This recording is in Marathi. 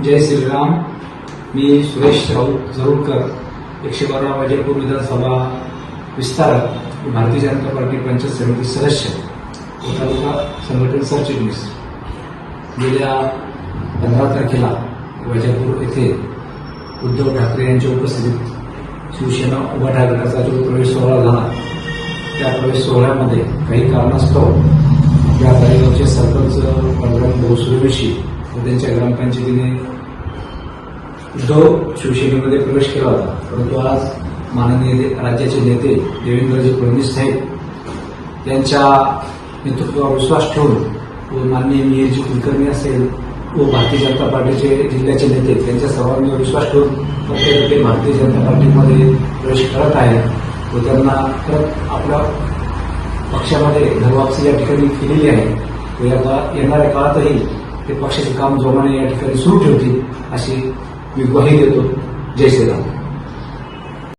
जय श्रीराम. मी सुरेश राऊत जरूरकर, 112 वैजापूर विधानसभा विस्तारक, भारतीय जनता पार्टी पंचायत समिती सदस्य, तालुका संघटन सरचिटणीस. गेल्या 15 तारखेला वैजापूर येथे उद्धव ठाकरे यांच्या उपस्थितीत शिवसेना उभाटा गटाचा जो प्रवेश सोहळा झाला, त्या प्रवेश सोहळ्यामध्ये काही कारणास्तव या गावचे सरपंच पांडुरंग सूर्यवंशी व त्यांच्या ग्रामपंचायतीने उद्धव शिवसेनेमध्ये प्रवेश केला होता. परंतु आज माननीय राज्याचे नेते देवेंद्रजी फडणवीस साहेब यांच्या नेतृत्वावर विश्वास ठेवून व माननीय मिहिरजी कुलकर्णी असेल व भारतीय जनता पार्टीचे जिल्ह्याचे नेते त्यांच्या सर्वांवर विश्वास ठेवून प्रत्येक भारतीय जनता पार्टीमध्ये प्रवेश करत आहे व त्यांना परत आपल्या पक्षामध्ये घरवापसी या ठिकाणी केलेली आहे व येणाऱ्या काळातही ते पक्षाचे काम जोमाने या ठिकाणी सुरू ठेवतील अशी मी ग्वाही देतो. जय श्रीराम.